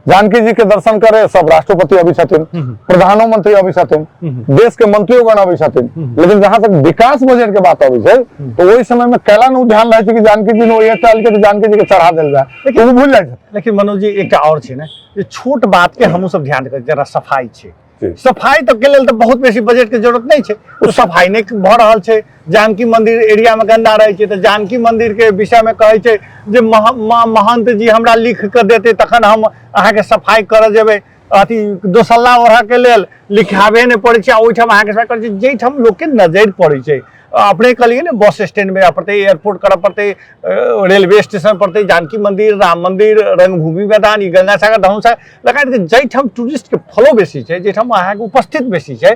जानकी जी के दर्शन करे सब राष्ट्रपति अभी छथिन, प्रधानमंत्री अभी छथिन, देश के मंत्रियोगण अभी छथिन। लेकिन जहां तक विकास बजट के बात अभी है, तो वही समय में कैला न ध्यान रहे कि जानकी जी ने ये चल के जानकी जी के चढ़ा दिल जाए, लेकिन वो भूल जाए। लेकिन मनोज जी एकटा और छै ने, जे छोट बात के हमहू सब ध्यान करै, जरा सफाई छै। सफाई तो के लेल तो बहुत बेसी बजट के जरूरत नहीं है, तो सफाई नहीं भ रहल छै। जानकी मंदिर एरिया में गंदा रहे छै, तो जानकी मंदिर के विषय में कहे छै जे महंत जी हमरा लिख के देते तखन हम अहाँ के सफाई कर जेबे। अथी दोसल्ला ओढ़ा के लेल लिखाबे नहीं पड़े छै, ओहिठाम अहाँ के सफाई कर छै, जेठाम लोग के नजर पड़े छै। अपने कहलिए ना बस स्टैंड में पड़ते, एयरपोर्ट कर पड़ते, रेलवे स्टेशन पड़ते, जानकी मंदिर, राम मंदिर, रंगभूमि मैदान, गंगा सागर, दहन सागर लगाए जैठाम टूरिस्ट के फ्लो बेसी है, जैठाम अहाँ के उपस्थित बेसी है,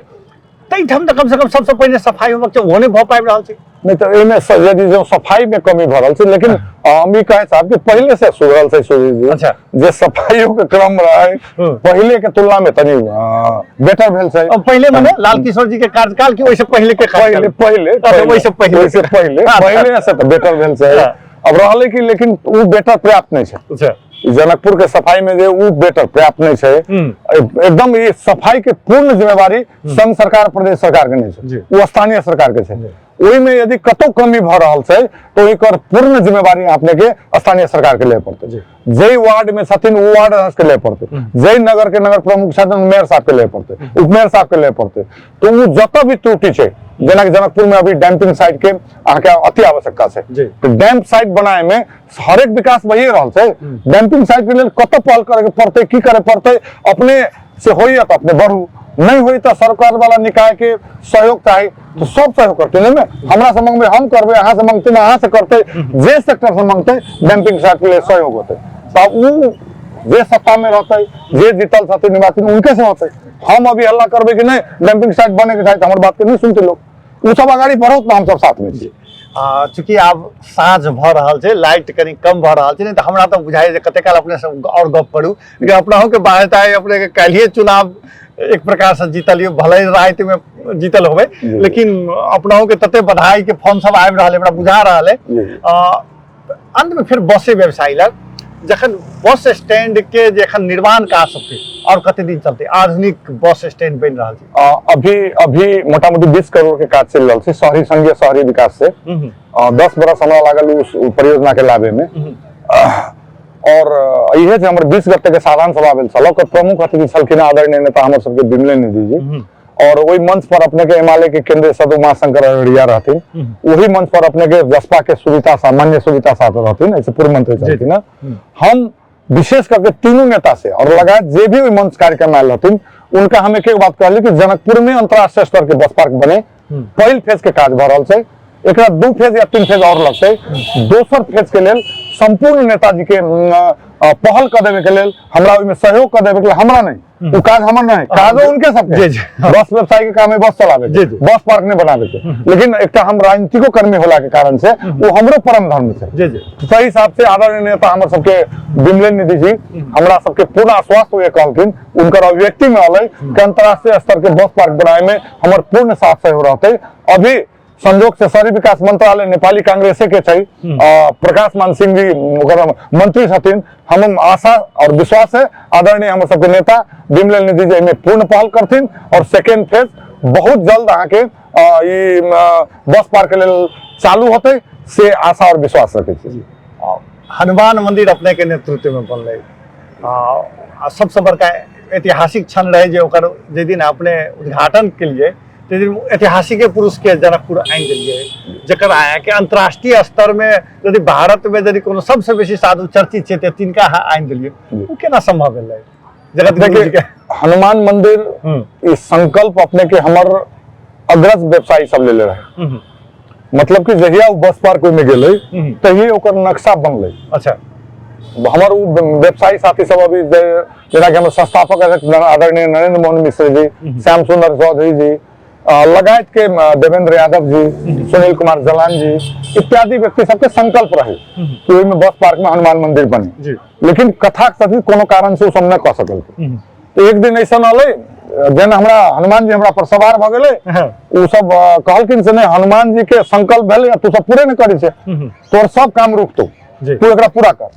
तैठाम तो कम से कम सबसे पहले सफाई होबक चाहिए, वो नहीं भ पाबि रहल छै। नहीं तो एमे यदि जो सफाई में कमी भ रहल छै, लेकिन हम ई कहे साहब कि पहले से सुधरल छै सुधीर जी। अच्छा, जे सफाइयों के क्रम रहे पहले के तुलना में तनी बेटर भेल छै। पहले माने लाल किशोर जी के कार्यकाल की वैसे पहले के पहले वैसे पहले से तो बेटर भेल छै। अब रहले कि लेकिन वो बेटर पर्याप्त नहीं छै। अच्छा, जनकपुर के सफाई में जे वो बेटर पर्याप्त नहीं छै। एकदम ये सफाई के पूर्ण जिम्मेवारी संघ सरकार प्रदेश सरकार के नहीं छै, वो स्थानीय सरकार के छै। ओहि में यदि कतौ कमी भ रहल छै तो एकर पूर्ण जिम्मेवारी अपने के स्थानीय सरकार के ले पड़ते। जय वार्ड में छथिन वो वार्ड के ले पड़ते, जय नगर के नगर प्रमुख छथिन मेयर साहब के ले पड़ते, उपमेयर साहब के ले पड़ते। तो वो जत भी त्रुटि छै, जेना जनकपुर में अभी डैम्पिंग साइट के अहाँके अति आवश्यकता छै, तो डैम्प साइट बनाए में हरेक विकास भइए रहल छै। डैम्पिंग साइट के लिए कत पहल करे पड़ते, की करे पड़ते, अपने से होइए तो अपने बढ़ू, नहीं हुई तो सरकार वाला निकाय के सहयोग चाहिए, तो सब सहयोग करते में हमरा से मांगबे हम करबे, अहाँ से मांगते अहाँ से करते, जे सेक्टर से मांगते डैम्पिंग साइट के लिए सहयोग होते। तब वो जे सत्ता में रहते, जे जीतल छथिन निवासी उनके से होते। हम अभी हल्ला करबे कि नहीं डैम्पिंग साइट बने के चाहिए, हमारे बात के नहीं सुनते लोग, वो सब आगाड़ी बढ़त ना हम सब साथ में छी। चूंकि आब साँझ भ रहल छै, लाइट कनी कम भ रहल छै, नहीं तो हमरा तो बुझाई कते काल अपने से और गप करू, लेकिन अपनाहु के बात है अपने के काल्हिए चुनाव एक प्रकार से जीतलियो, भले रात में जीतल होबे, लेकिन अपनाहु के तते बधाई के फोन सब आबि रहल है, हमरा बुझा रहल है। अंत में फिर बसे व्यवसायी लग जखन बस स्टैंड के जखन निर्माण काज सबके और कते दिन चलते, आधुनिक बस स्टैंड बन रहा है। अभी मोटा मोटी 20 करोड़ के काज चल रहा है शहरी संघीय शहरी विकास से। 10 बरस हमरा लागल उस परियोजना के लाभे में। और इहे जे हमर 20 गते के साधारण सभा भेल छल, ओकर प्रमुख अतिथि छलखिन आदरणीय नेता हमर सबके बिमले निधि जी। और वही मंच पर अपने के एमएलए के केंद्रीय सदस्य उमाशंकर अररिया रहथिन, वही मंच पर अपने के जसपा के सुविता सामान्य सुविता साथ रहथिन, ऐसे पूर्व मंत्री छलखिन। हम विशेष करके तीनों नेता से और लगातार जे भी मंच कार्यक्रम आयल रहथिन, उनका हम एक बात कहली कि जनकपुर में अंतर्राष्ट्रीय स्तर के बस पार्क बने। पहल फेज के काज भ रहल छै, एकरा 2 फेज या 3 फेज और लगते। दोसर फेज के लेल संपूर्ण नेताजी के पहल कर देवे के लेल, हमरा ओइमे सहयोग कर देवे के लेल, हमरा नहीं वो काज हमर नहीं, काजो उनके सबके। बस व्यवसाय के काम है बस चलावे के, बस पार्क नहीं बनावे के। लेकिन एक हम राजनीतिको कर्मी होला के कारण से वो हमरो परम धर्म छै। सही हिसाब से आदरणीय नेता हमर सबके बिमले निधि जी हमरा सबके पूर्ण आश्वास्त हुए कहलखिन, उनकर अभिव्यक्ति में अलै कि अंतर्राष्ट्रीय स्तर के बस पार्क बनाए में हमर पूर्ण साथ सहयोग रहते। अभी संजोग से शहरी विकास मंत्रालय नेपाली कांग्रेसे के छै, प्रकाश मान सिंह जी मंत्री छथिन। हम आशा और विश्वास है आदरणीय हम सबके नेता बिमले निधि जी में पूर्ण पहल करथिन और सेकेंड फेज बहुत जल्द अहाँ के बस पार्क के लेल चालू होते से आशा और विश्वास रखे छी। हनुमान मंदिर अपने के नेतृत्व में बनले, सबसे बड़का ऐतिहासिक क्षण रहे जे ओकर जे दिन अपने उद्घाटन के लिए ऐतिहासिक पुरुष के जनकपुर आनि दिलियै जकर आया कि अंतर्राष्ट्रीय स्तर में यदि भारत में यदि कोनो सबसे बेसी साधु चर्चित छै त तिनका अहाँ आनि दिलियै वो केना संभव भेलै जगत गुरु जी के हनुमान मंदिर इस संकल्प अपने के हमर अग्रज व्यवसायी सब ले रहे मतलब कि जहिया वो बस पार्क में गेले तहिए ओकर नक्शा बनले अच्छा हमार व्यवसायी साथी सब अभी जेना कि हमर संस्थापक आदरणीय नरेंद्र मोहन मिश्र जी श्याम सुंदर चौधरी जी लगायत के देवेंद्र यादव जी सुनील कुमार जलान जी इत्यादि व्यक्ति सबके संकल्प रहे कि ओहिमे बस पार्क में हनुमान मंदिर बने लेकिन कथा कथित कोनो कारण से सब न कह सकल तो एक दिन ऐसा अलै जेना हमरा हनुमान जी हमरा पर सवार भ गेले उ सब कहलखिन से नहीं हनुमान जी के संकल्प भेले तू सब पूरे न करी छे तोर सब काम रुक तू एकरा पूरा कर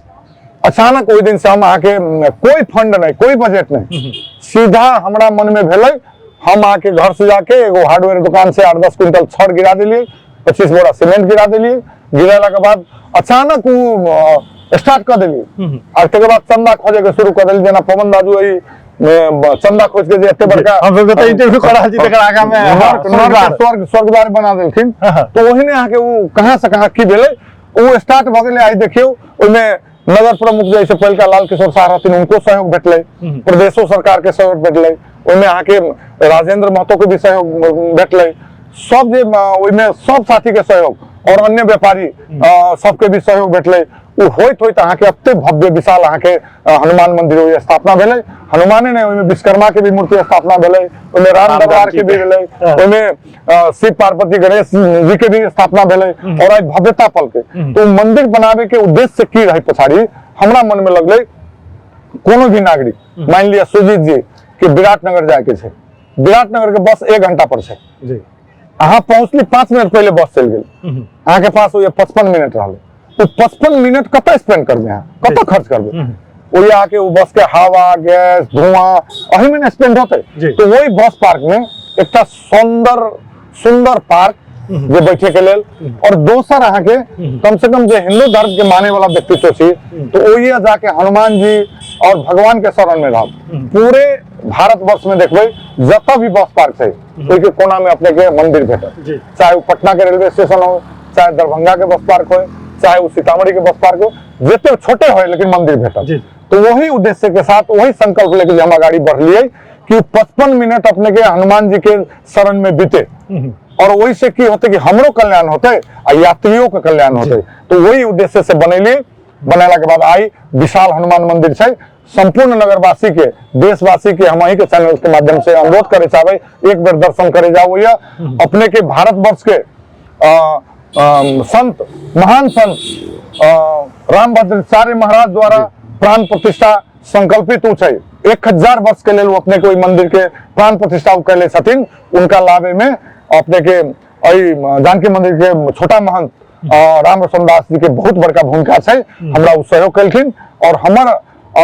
अचानक ओहि दिन से हम आके कोई फंड नहीं कोई बजट नहीं सीधा हमरा मन में भेले हम आके घर से जाके एगो हार्डवेयर दुकान से 8-10 क्विंटल छड़ गिरा दिलिए 25 बोरा सीमेंट गिरा दिलिए गिरेला के बाद अचानक वो स्टार्ट कर दिलिए और तकर बाद चंदा खोजे के शुरू कर दिलिए जेना पवन दादू चंदा खोज के जे एते बड़का इंटरव्यू करा जी तकर आगा में स्वर्गद्वार बना देलखिन तो ओहिने आके वो कहां से कहां की भेले वो स्टार्ट भ गेले आई देखियो ओइमे नगर प्रमुख जैसे पहिलका लाल किशोर शाह रहथिन उनको सहयोग भेटले प्रदेशो सरकार के सहयोग भेटले ओइमे आके राजेंद्र महतो के भी सहयोग भेटले सब जे ओइमे सब साथी के सहयोग और अन्य व्यापारी सबके भी सहयोग भेटले उ होइत अहाँके अत्ते भव्य विशाल अहाँके हनुमान मंदिर ओहि स्थापना भेलै हनुमाने ने ओहिमे विश्वकर्मा के भी मूर्ति स्थापना भेलै ओहिमे राम दरबार के भी भेलै ओहिमे शिव पार्वती गणेश जी के भी स्थापना भेलै और आई भव्यता पलकै तो मंदिर बनावे के उद्देश्य की रही पछाड़ी हमरा मन में लगलै कोनो भी नागरिक मान लिया सुजीत जी कि विराटनगर जाए के छै विराटनगर के बस 1 घंटा पर छै जी अहाँ पहुंचली 5 मिनट पहले बस चल गेल अहाँ के पास 55 मिनट रहले तो 55 मिनट कत स्पेंड करबे अहाँ कत खर्च करबे ओहि आके वो बस के हवा गैस धुआं अही में स्पेंड होते तो वही बस पार्क में एक सुंदर पार्क जे बैठे के लेल और दोसर अहाँ के कम से कम जे हिंदू धर्म के माने वाला व्यक्तित्व छी तो ओहि जाके हनुमान जी और भगवान के शरण में रह पूरे भारतवर्ष में देखबे जत भी बस पार्क है ओहि के कोना में अपने के मंदिर भेटत चाहे वो पटना के रेलवे स्टेशन हो चाहे दरभंगा के बस पार्क हो चाहे वो सीतामढ़ी के बस पार्क हो जितने छोटे हो लेकिन मंदिर भेटत तो वही उद्देश्य के साथ वही संकल्प लेके हम गाड़ी बढ़ लिए कि 55 मिनट अपने के हनुमान जी के शरण में बीते और वही से की होते कि हमरो कल्याण होते और यात्रियों का कल्याण होते तो वही उद्देश्य से बनेलिए बनेला के बाद आई विशाल हनुमान मंदिर है संपूर्ण नगरवासी के देशवासी के हम के चैनल के माध्यम से अनुरोध करे चाहे एक बार दर्शन करे जाओ या अपने के भारतवर्ष के संत महान संत रामभद्राचार्य महाराज द्वारा प्राण प्रतिष्ठा संकल्पित 1000 वर्ष के लिए वो अपने को मंदिर के प्राण प्रतिष्ठा कैले छथिन उनका लाभे में अपने के जानकी मंदिर के छोटा महंत राम रसन दास जी के बहुत बड़का भूमिका है हमरा सहयोग कलखिन और हमर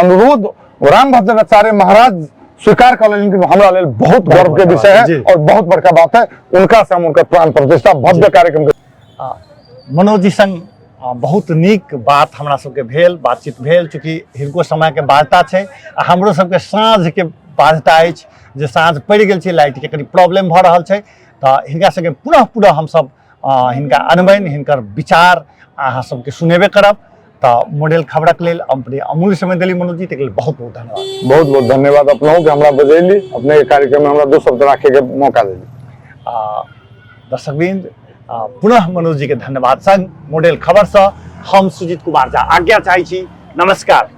अनुरोध रामभद्राचार्य महाराज स्वीकार कर लेकिन हमरा लेल बहुत गर्व के विषय है और बहुत बड़का बात है उनका से हम उनका प्राण प्रतिष्ठा भव्य कार्यक्रम मनोज जी संग बहुत नीक बात हमरा सबके भेल बातचीत भेल चूँकि हिनको समय के बाध्यता है हमरो सबके साँझ के बाध्यता अछि जे साँझ पड़ि गेल छै लाइट के कनी प्रॉब्लम भ रहल छै तो हिनका सबके पुनः हम सब हिनका अनबन हिनकर विचार अहाँ सबके सुनेबे करब तो मॉडल खबरक लेल अपने अमूल्य समय दिली मनोज जी तक बहुत बहुत धन्यवाद बहुत धन्यवाद अपनों के हमरा बजैली अपने के कार्यक्रम में हमरा 2 शब्द राखे के मौका देली दर्शकवृंद पुनः मनोज जी के धन्यवाद संग मॉडल खबर से हम सुजीत कुमार झा आज्ञा चाहै छी नमस्कार।